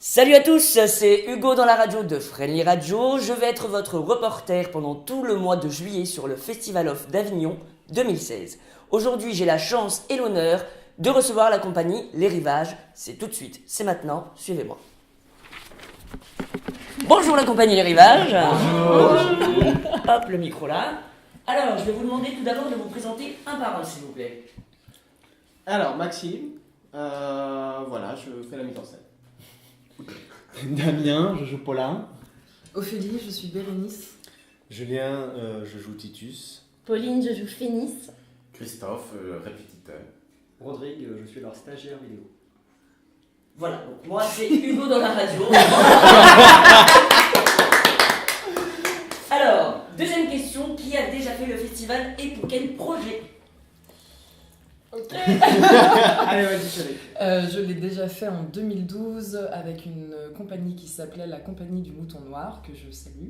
Salut à tous, c'est Hugo dans la radio de Friendly Radio. Je vais être votre reporter pendant tout le mois de juillet sur le Festival of d'Avignon 2016. Aujourd'hui, j'ai la chance et l'honneur de recevoir la compagnie Les Rivages. C'est tout de suite, c'est maintenant, suivez-moi. Bonjour la compagnie Les Rivages. Bonjour. Hop, le micro là. Alors, je vais vous demander tout d'abord de vous présenter un par un, s'il vous plaît. Alors, Maxime, voilà, je fais la mise en scène. Damien, je joue Paulin. Ophélie, je suis Bérénice. Julien, je joue Titus. Pauline, je joue Phénis. Christophe, répétiteur. Rodrigue, je suis leur stagiaire vidéo. Voilà, donc moi c'est Hugo dans la radio. Alors, deuxième question, qui a déjà fait le festival et pour quel projet? Allez, vas-y, chérie. Je l'ai déjà fait en 2012 avec une compagnie qui s'appelait la Compagnie du Mouton Noir, que je salue.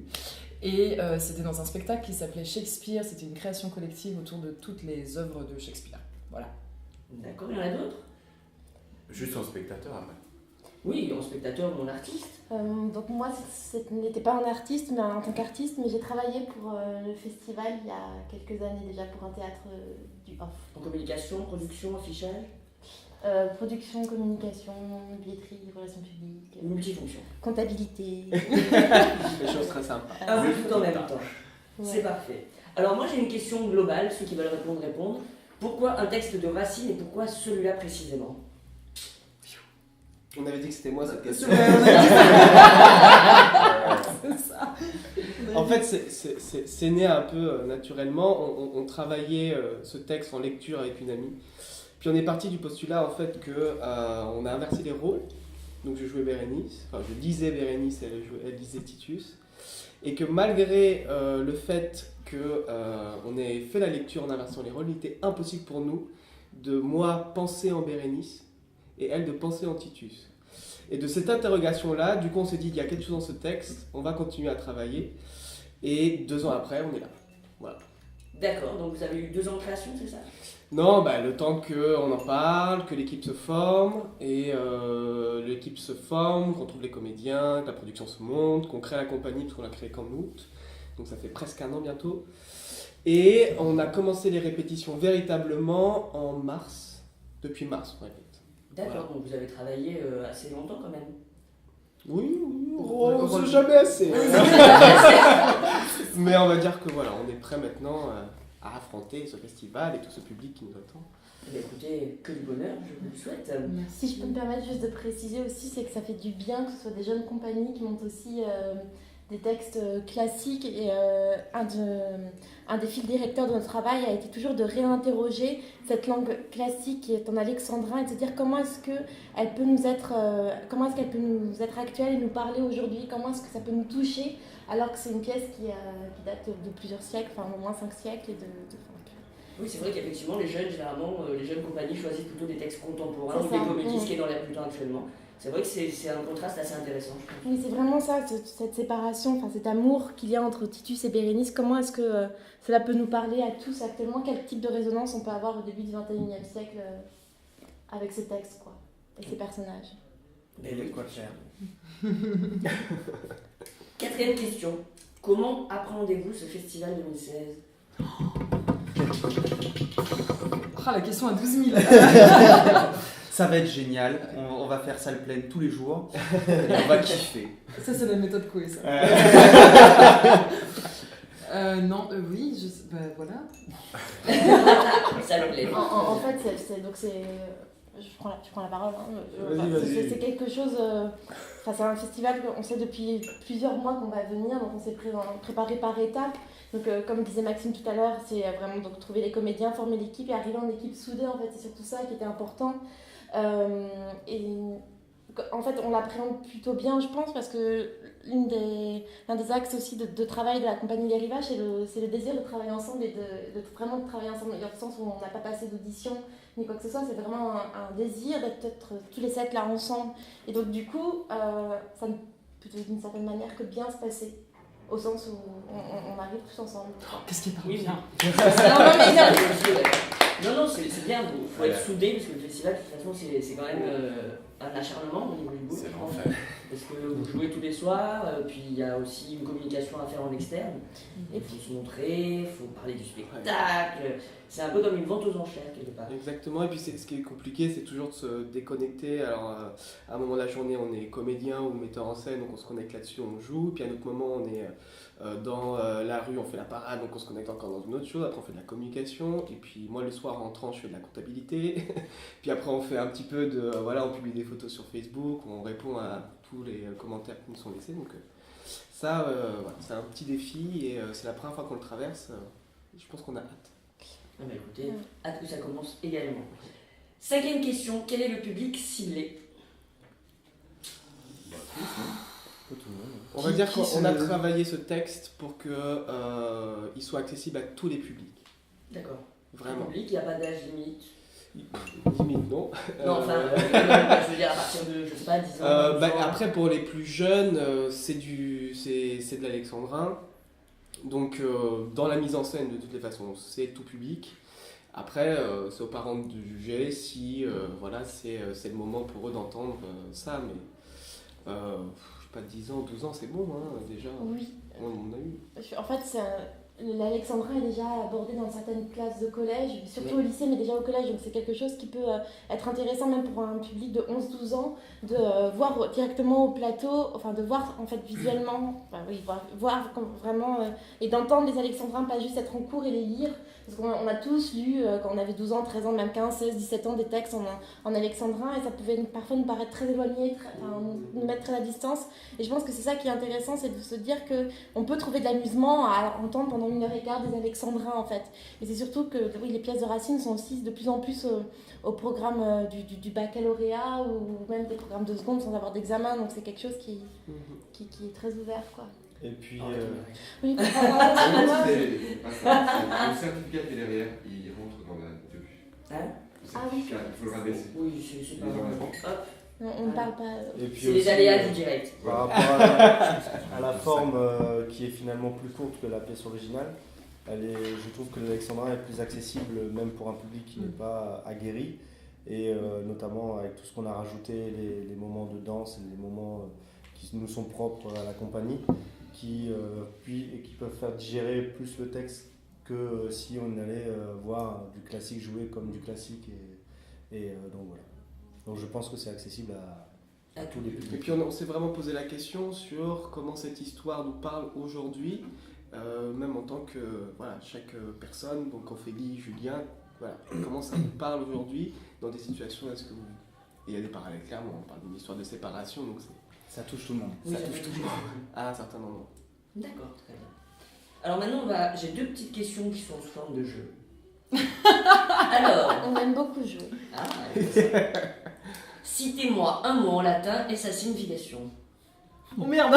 Et c'était dans un spectacle qui s'appelait Shakespeare. C'était une création collective autour de toutes les œuvres de Shakespeare. Voilà. D'accord, il y en a d'autres? Juste en spectateur après. Oui, en spectateur ou en artiste. Donc moi, ce n'était pas un artiste, mais en tant qu'artiste, mais j'ai travaillé pour le festival il y a quelques années déjà pour un théâtre du off. En communication, production, affichage, Production, communication, billetterie, relations publiques, multifonction. comptabilité. Des choses très sympas. Ah oui, tout en même temps. Ouais. C'est parfait. Alors moi j'ai une question globale, ceux qui veulent répondre. Pourquoi un texte de Racine et pourquoi celui-là précisément? On avait dit que c'était moi cette question. C'est ça. En fait, c'est né un peu naturellement. On travaillait ce texte en lecture avec une amie. Puis on est parti du postulat en fait que on a inversé les rôles. Donc je jouais Bérénice, enfin je lisais Bérénice et elle lisait Titus. Et que malgré le fait qu'on ait fait la lecture en inversant les rôles, il était impossible pour nous de moi penser en Bérénice et elle de penser en Titus. Et de cette interrogation-là, du coup on s'est dit il y a quelque chose dans ce texte, on va continuer à travailler. Et 2 ans après, on est là. Voilà. D'accord, donc vous avez eu 2 ans de création, c'est ça? Non, le temps qu'on en parle, que l'équipe se forme, et l'équipe se forme, qu'on trouve les comédiens, que la production se monte, qu'on crée la compagnie, parce qu'on l'a créée qu'en août, donc ça fait presque 1 an bientôt. Et on a commencé les répétitions véritablement en mars, depuis mars on répète. D'accord, Voilà. donc vous avez travaillé assez longtemps quand même. Oui, on sait jamais assez. Mais on va dire que voilà, on est prêt maintenant à affronter ce festival et tout ce public qui nous attend. Eh bien, écoutez, que du bonheur, je vous le souhaite. Si je peux me permettre juste de préciser aussi, c'est que ça fait du bien que ce soit des jeunes compagnies qui montent aussi des textes classiques. Et un des fils directeurs de notre travail a été toujours de réinterroger cette langue classique qui est en alexandrin et de se dire comment est-ce qu'elle peut nous être, actuelle et nous parler aujourd'hui, comment est-ce que ça peut nous toucher alors que c'est une pièce qui date de plusieurs siècles, enfin au moins 5 siècles. Oui, c'est vrai qu'effectivement, les jeunes, généralement, les jeunes compagnies choisissent plutôt des textes contemporains ou C'est ça. des comédies, ce qui est dans l'air du temps actuellement. C'est vrai que c'est un contraste assez intéressant, je trouve. Oui, c'est vraiment ça, cette séparation, enfin cet amour qu'il y a entre Titus et Bérénice. Comment est-ce que cela peut nous parler à tous actuellement? Quel type de résonance on peut avoir au début du 21e siècle avec ces textes, quoi, et ces personnages? Il y a de quoi faire. 4e question. Comment appréhendez-vous ce festival 2016? Ah, la question à 12 000. Ça va être génial, on va faire salle pleine tous les jours et on va kiffer. Ça, c'est la méthode Coué, ça. Non, oui, voilà. Ça me plaît. En fait, je prends la parole. Vas-y. C'est quelque chose. C'est un festival qu'on sait depuis plusieurs mois qu'on va venir, donc on s'est préparé par étapes. Donc, comme disait Maxime tout à l'heure, c'est vraiment donc, trouver les comédiens, former l'équipe et arriver en équipe soudée. En fait, c'est surtout ça qui était important. Et en fait, on l'appréhende plutôt bien, je pense, parce que l'un des axes aussi de travail de la compagnie Les Rivages, c'est le désir de travailler ensemble et de vraiment de travailler ensemble. Dans le sens où on n'a pas passé d'audition ni quoi que ce soit, c'est vraiment un désir d'être tous les 7 là ensemble. Et donc, du coup, ça ne peut d'une certaine manière que bien se passer. Au sens où on arrive tous ensemble. Qu'est-ce qui est pas Oui, bien? Non, c'est c'est bien, il faut être soudé parce que le festival, de toute façon, c'est quand même un acharnement au niveau du boulot. C'est je pense. l'enfer. Parce que vous jouez tous les soirs, puis il y a aussi une communication à faire en externe. Il faut se montrer, il faut parler du spectacle. C'est un peu comme une vente aux enchères quelque part. Exactement, et puis ce qui est compliqué, c'est toujours de se déconnecter. Alors, à un moment de la journée, on est comédien ou metteur en scène, donc on se connecte là-dessus, on joue. Puis à un autre moment, on est dans la rue, on fait la parade, donc on se connecte encore dans une autre chose. Après, on fait de la communication. Et puis moi, le soir, en rentrant, je fais de la comptabilité. Puis après, on fait un petit peu de... voilà, on publie des photos sur Facebook, on répond à tous les commentaires qui nous sont laissés. Donc ça, voilà, c'est un petit défi et c'est la première fois qu'on le traverse. Je pense qu'on a hâte. Ah bah écoutez, hâte que ça commence également. 5e question, quel est le public ciblé? Pas tout le monde. On va dire qu'on a travaillé ce texte pour qu'il soit accessible à tous les publics. D'accord. Vraiment. Le public, il n'y a pas d'âge limite. Limite, non. Non, enfin, je veux dire à partir de, je sais pas, 10 ans. 12 ans. Après, pour les plus jeunes, c'est de l'alexandrin. Donc, dans la mise en scène, de toutes les façons, c'est tout public. Après, c'est aux parents de juger si voilà, c'est le moment pour eux d'entendre ça. Mais, je sais pas, 10 ans, 12 ans, c'est bon, hein, déjà. Oui. On a eu. En fait, l'alexandrin est déjà abordé dans certaines classes de collège, surtout au lycée, mais déjà au collège. Donc c'est quelque chose qui peut être intéressant même pour un public de 11-12 ans, de voir directement au plateau, enfin de voir en fait visuellement, enfin, oui, voir vraiment, et d'entendre les alexandrins, pas juste être en cours et les lire. Parce qu'on a tous lu, quand on avait 12 ans, 13 ans, même 15, 16, 17 ans, des textes en alexandrin, et ça pouvait parfois nous paraître très éloigné, nous mettre très à distance. Et je pense que c'est ça qui est intéressant, c'est de se dire qu'on peut trouver de l'amusement à entendre pendant 1h15 des alexandrins, en fait. Et c'est surtout que oui, les pièces de Racine sont aussi de plus en plus au programme du baccalauréat, ou même des programmes de seconde sans avoir d'examen, donc c'est quelque chose qui est très ouvert, quoi. Et puis, Oui, Le certificat qui est derrière, il rentre dans la début. Hein? Le certificat, il faut le rabaisser. Oui, c'est pas Les grave. enfants. Hop, On ne parle pas... et puis c'est les aussi, aléas du direct. par rapport à la forme qui est finalement plus courte que la pièce originale, je trouve que l'alexandrin est plus accessible même pour un public qui n'est pas aguerri, et notamment avec tout ce qu'on a rajouté, les moments de danse et les moments qui nous sont propres à la compagnie, qui peuvent faire digérer plus le texte que si on allait voir du classique joué comme du classique, donc voilà. Donc je pense que c'est accessible à tous les Et publics. puis on s'est vraiment posé la question sur comment cette histoire nous parle aujourd'hui, même en tant que voilà, chaque personne, donc Ophélie, Julien, voilà, comment ça nous parle aujourd'hui dans des situations est-ce que vous... Et il y a des parallèles clairement, on parle d'une histoire de séparation, donc Ça touche tout le monde. Oui, ça touche tout le monde à un certain moment. D'accord, très bien. Alors maintenant, j'ai 2 petites questions qui sont sous forme de jeu. Alors, On aime beaucoup jouer. citez-moi un mot en latin et sa signification. Oh merde.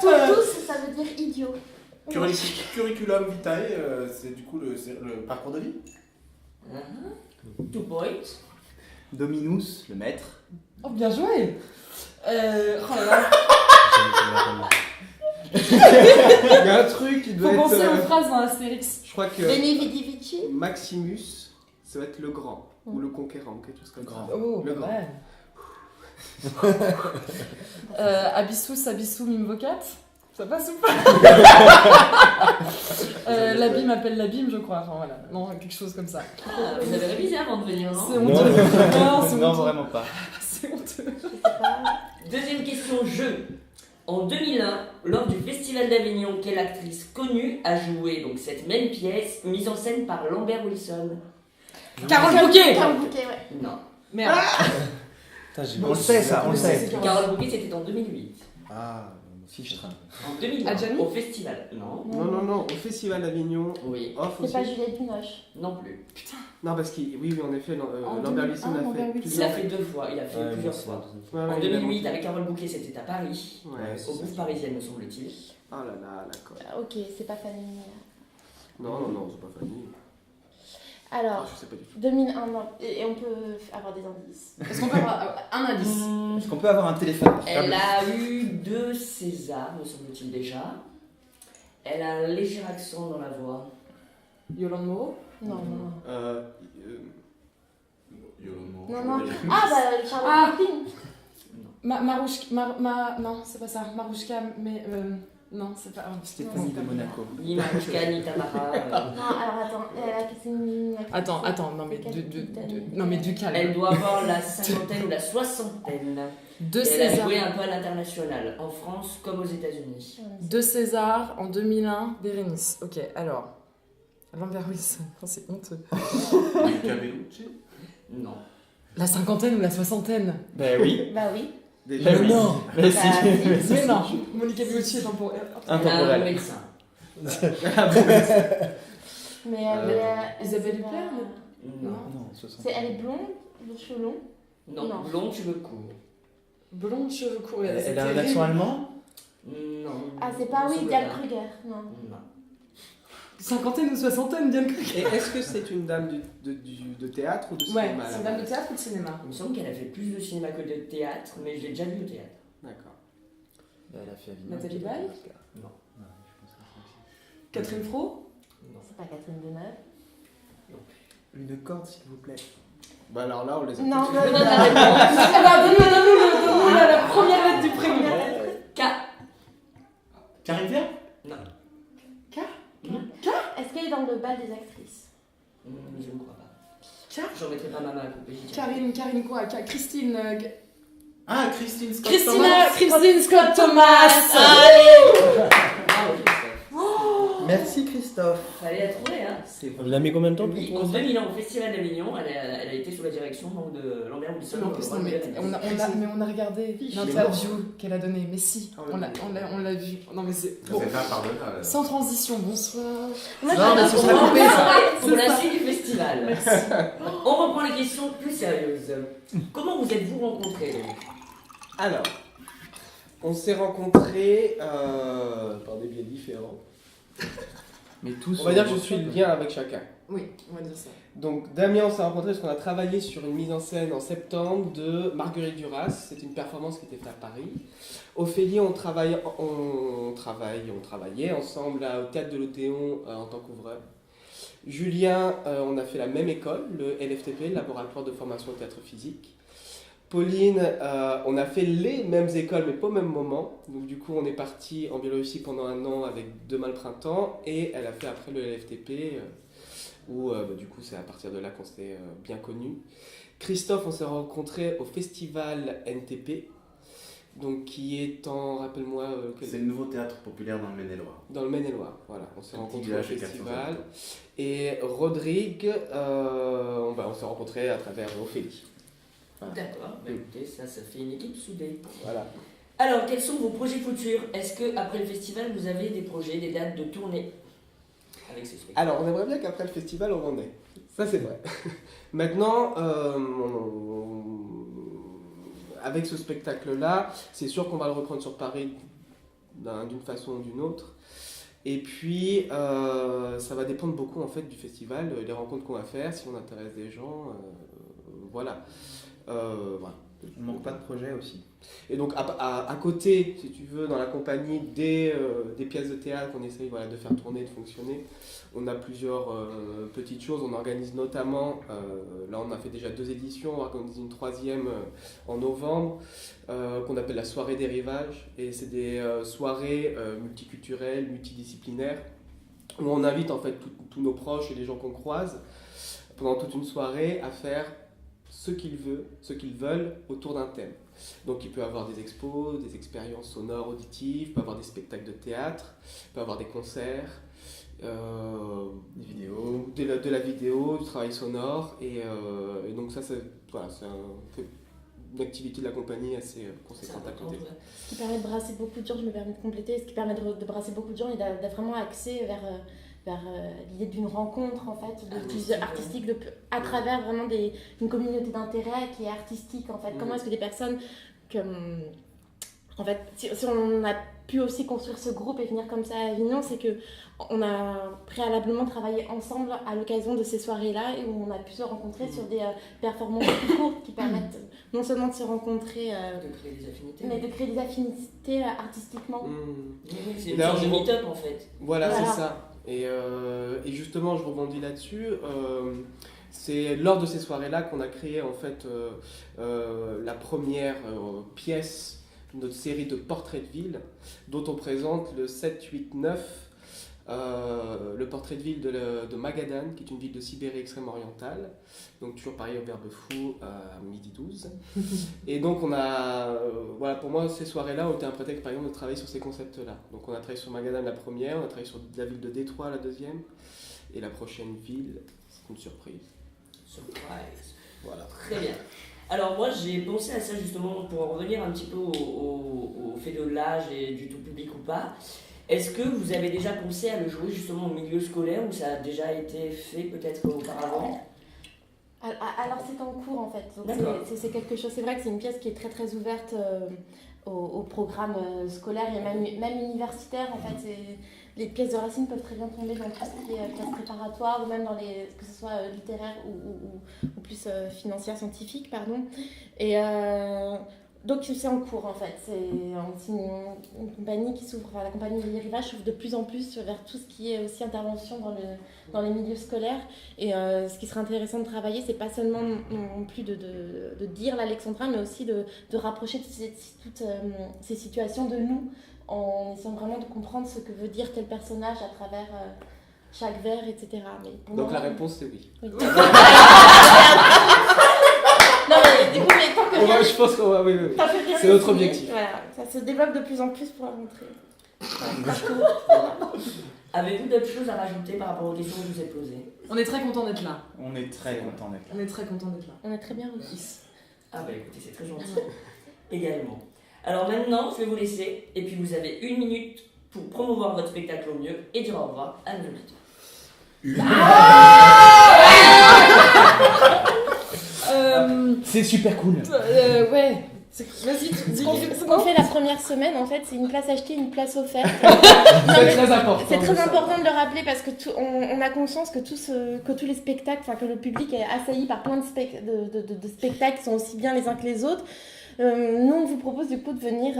Tous, ça veut dire idiot. Curriculum vitae, c'est du coup c'est le parcours de vie. 2 points. Dominus, le maître. Oh, bien joué. Oh là là. Il y a un truc qui doit Faut penser aux être... phrases dans Astérix. je crois que Veni vidi vici. Maximus, ça va être le grand, ou le conquérant, quelque chose comme ça. Oh, Le pas grand. mal. Abyssus imvocat. Ça passe ou pas L'abîme appelle l'abîme, je crois. Enfin voilà, non, quelque chose comme ça. Ah, vous avez révisé avant de venir, non? C'est honteux. Non, c'est Non, honteux. vraiment pas. C'est honteux. Deuxième question, jeu. En 2001, lors du Festival d'Avignon, quelle actrice connue a joué donc cette même pièce, mise en scène par Lambert Wilson? Carole Bouquet. Carole Bouquet, ouais. Non. Merde. Putain, j'ai On le sait, ça, on le sait. Carole Bouquet, c'était en 2008. Ah, Fichtre. En 2001, Adjani au festival. Non. Non, au Festival d'Avignon, Oui. off C'est aussi. pas Juliette Binoche. Non plus. Non, parce qu'il, oui, en effet, En Lambert 2001, Wilson a Lambert fait Wilson. Il plusieurs... a fait 2 fois, il a fait Ouais, plusieurs moi, fois. c'est- Ouais, En ouais, 2008, avec Carole Bouquet, c'était à Paris, Ouais. au Bouffe Parisienne, me semble-t-il. Oh là là, d'accord. Ah, ok, c'est pas Fanny. Non, c'est pas Fanny. Alors, Je sais pas du tout. 2001, non. Et on peut avoir des indices. Est-ce qu'on peut avoir un indice? Est-ce qu'on peut avoir un téléphone portable? Elle a eu 2 Césars, me semble-t-il déjà. Elle a un léger accent dans la voix. Yolande Moreau. Non, non, non. Yolande. Non, non. Ah, bah, Charlotte Rampling. Non, c'est pas ça. Marouchka, mais. Non, c'est pas. Stéphanie de Monaco. Ni Marouchka, ni Tamara. Non, alors attends, c'est une actrice. Attends, non mais du calme. Elle doit avoir la cinquantaine ou la soixantaine. Deux Et elle a Césars. joué un peu à l'international, en France comme aux États-Unis. Deux Césars en 2001, Bérénice. Ok, alors. Lambert Wilson, c'est honteux. Monica Bellucci. Non. La cinquantaine ou la soixantaine? Ben oui. Bah oui. Déjà, oui. Non. Mais si. Mais non, Monica Bellucci est pour. Un Intemporel. médecin. Mais Isabelle Huppert, Non. Non, 60. elle est blonde, les cheveux longs. Non. Non. Blond, cheveux courts. Blonde, cheveux courts. Elle a un accent allemand? Non. Ah, c'est pas oui, Diane Kruger. Non. Non. Cinquantaine ou soixantaine, bien que. Et est-ce que c'est une dame de théâtre ou de Ouais, cinéma c'est là une dame de théâtre ou de cinéma? Il me semble qu'elle a fait plus de cinéma que de théâtre, mais je l'ai déjà vu au théâtre. D'accord. Elle a fait Avignon. Nathalie Baye? Non. Catherine Fro? Non. C'est pas Catherine Deneuve. Une corde, s'il vous plaît. Bah alors là, on les a Non, tous non, fait. non, La réponse. Ah bah, donne-nous la première lettre du prénom. K. Karine Viard? Non. Est-ce qu'elle est dans le bal des actrices? Je ne crois pas. K. J'en mettrai pas ma main à couper. j'y tiens. Karine quoi? Christine. Ah, Christine Scott Christine Scott Thomas. Bravo, Christophe. Merci Christophe. Fallait la trouver, hein. C'est On l'a mis combien de temps Oui, en 2000 au Festival d'Avignon, elle a été sous la direction donc, de Lambert Wilson. Mais en plus, non, mais on a regardé l'interview qu'elle a donnée. Mais si, on l'a vu. Non, mais c'est. Bon. C'est impardonnable. Sans transition, bonsoir. Moi, Non, mais ce sera On coupé, va ça. parler pour la suite du festival. On reprend les questions plus sérieuses. Comment vous êtes-vous rencontrés donc? Alors, on s'est rencontrés par des biais différents. Mais tous. On va dire que je suis le lien avec chacun. Oui, on va dire ça. Donc Damien, on s'est rencontrés parce qu'on a travaillé sur une mise en scène en septembre de Marguerite Duras. C'est une performance qui était faite à Paris. Ophélie, on travaillait ensemble au Théâtre de l'Odéon en tant qu'ouvreur. Julien, on a fait la même école, le LFTP, le Laboratoire de formation au théâtre physique. Pauline, on a fait les mêmes écoles mais pas au même moment. Donc du coup, on est parti en Biélorussie pendant 1 an avec Demain le printemps et elle a fait après le LFTP où du coup c'est à partir de là qu'on s'est bien connus. Christophe, on s'est rencontrés au festival NTP, donc qui est en, rappelle-moi, C'est le nouveau théâtre populaire dans le Maine-et-Loire. dans le Maine-et-Loire. Voilà, on s'est Un petit rencontrés au village de 400 festival. habitants. Et Rodrigue, on s'est rencontrés à travers Ophélie. D'accord, bah, écoutez, ça fait une équipe soudée. Voilà. Alors, quels sont vos projets futurs? Est-ce que après le festival, vous avez des projets, des dates de tournée avec ce spectacle? Alors, on aimerait bien qu'après le festival, on en ait. Ça, c'est vrai. Maintenant, avec ce spectacle-là, c'est sûr qu'on va le reprendre sur Paris d'une façon ou d'une autre. Et puis, ça va dépendre beaucoup en fait du festival, des rencontres qu'on va faire, si on intéresse des gens. Voilà. Voilà. On manque pas de projet aussi. Et donc à côté, si tu veux, dans la compagnie des pièces de théâtre qu'on essaye de faire tourner, de fonctionner, on a plusieurs petites choses. On organise notamment, là on a fait déjà 2 éditions, on organise une 3e en novembre, qu'on appelle la soirée des rivages. Et c'est des soirées multiculturelles, multidisciplinaires, où on invite en fait tous nos proches et les gens qu'on croise pendant toute une soirée à faire ce qu'ils veulent autour d'un thème. Donc il peut y avoir des expos, des expériences sonores, auditives, il peut y avoir des spectacles de théâtre, il peut y avoir des concerts, Des vidéos. de la vidéo, du travail sonore. Et donc ça, c'est une activité de la compagnie assez conséquente à côté. Ce qui permet de brasser beaucoup de gens, je me permets de compléter, ce qui permet de brasser beaucoup de gens et d'avoir vraiment accès vers l'idée d'une rencontre en fait, artistique à travers vraiment une communauté d'intérêt qui est artistique en fait. Comment est-ce que des personnes en fait, si on a pu aussi construire ce groupe et venir comme ça à Avignon, c'est que on a préalablement travaillé ensemble à l'occasion de ces soirées-là et où on a pu se rencontrer sur des performances plus courtes qui permettent non seulement de se rencontrer, De créer des affinités. mais de créer des affinités artistiquement. C'est une sorte de meet-up en fait. Voilà, Voilà. c'est ça. Et justement, je rebondis là-dessus. C'est lors de ces soirées-là qu'on a créé en fait la première pièce de notre série de portraits de ville, dont on présente le 7, 8, 9, le portrait de ville de Magadan, qui est une ville de Sibérie extrême orientale, donc toujours pareil au Verbe Fou à midi 12. Et donc on a, voilà, pour moi ces soirées-là ont été un prétexte par exemple de travailler sur ces concepts-là. Donc on a travaillé sur Magadan la première, on a travaillé sur la ville de Détroit la deuxième, et la prochaine ville, c'est une surprise. Surprise. Voilà. Très bien. Alors moi j'ai pensé à ça justement pour en revenir un petit peu au fait de l'âge et du tout public ou pas. Est-ce que vous avez déjà pensé à le jouer justement au milieu scolaire ou ça a déjà été fait peut-être auparavant? Alors c'est en cours en fait, donc D'accord. c'est quelque chose, c'est vrai que c'est une pièce qui est très très ouverte au programme scolaire et même universitaire en fait. Les pièces de Racine peuvent très bien tomber dans tout ce qui est classe préparatoire ou même dans les, que ce soit littéraire ou plus financière, scientifique, pardon. Et donc c'est en cours en fait, c'est une compagnie qui s'ouvre, enfin, la compagnie Les Rivages s'ouvre de plus en plus vers tout ce qui est aussi intervention dans les milieux scolaires. Et ce qui serait intéressant de travailler, c'est pas seulement non plus de dire l'Alexandrin, mais aussi de rapprocher toutes ces situations de nous, en essayant vraiment de comprendre ce que veut dire tel personnage à travers chaque vers, etc. Mais pour Donc moi, la réponse c'est oui. oui. Non mais du coup, mais tant que rien, Je pense qu'on va, oui. tant que rien C'est notre n'est signé, objectif. Voilà, ça se développe de plus en plus pour la rentrée. Avez-vous d'autres choses à rajouter par rapport aux questions que je vous ai posées? On est très content d'être là. On est très content d'être là. On est très content d'être là. On est très bien reçus. Ah bah écoutez, c'est très gentil. Également. Alors maintenant, je vais vous laisser et puis vous avez 1 minute pour promouvoir votre spectacle au mieux et dire au revoir à nos auditeurs. C'est super cool. Ouais. Vas-y, dis. Ce qu'on fait la première semaine, en fait, c'est une place achetée, une place offerte. C'est très important. C'est très important de le rappeler parce que on a conscience que tous les spectacles, enfin que le public est assailli par plein de spectacles qui sont aussi bien les uns que les autres. Nous, on vous propose du coup de venir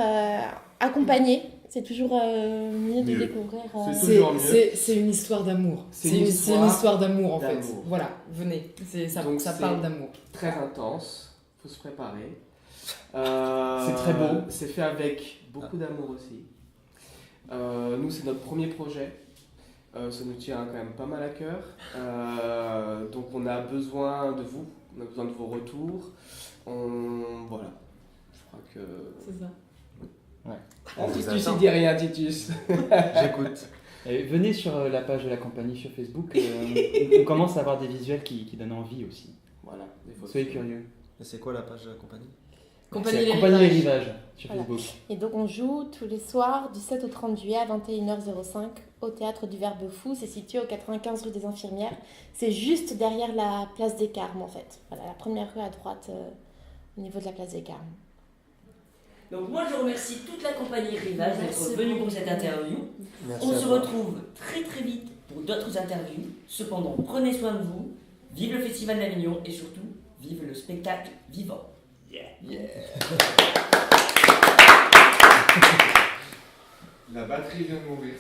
accompagner. C'est toujours mieux de découvrir. C'est toujours mieux. C'est une histoire d'amour. C'est C'est une une histoire d'amour en fait. d'amour. Voilà, venez. Donc, Ça c'est parle d'amour. Très intense, faut se préparer. C'est très beau. C'est fait avec beaucoup d'amour aussi. Nous, c'est notre premier projet. Ça nous tient quand même pas mal à cœur. Donc, on a besoin de vous. On a besoin de vos retours. Voilà. Je crois que. C'est ça. Titus, il dit rien, Titus. J'écoute. Venez sur la page de la compagnie sur Facebook. On commence à avoir des visuels qui donnent envie aussi. Voilà. Des photos. Soyez curieux. Et c'est quoi la page de la compagnie? Compagnie C'est Les Compagnie Les Rivages. Rivages sur Voilà. Facebook. Et donc on joue tous les soirs du 7 au 30 juillet à 21h05 au Théâtre du Verbe Fou. C'est situé au 95 rue des Infirmières. C'est juste derrière la place des Carmes en fait. Voilà, la première rue à droite au niveau de la place des Carmes. Donc moi je remercie toute la compagnie Rivage d'être venue pour cette interview. Merci On à se toi. retrouve très très vite pour d'autres interviews. Cependant, prenez soin de vous. Vive le Festival d'Avignon et surtout, vive le spectacle vivant. La batterie vient de mourir.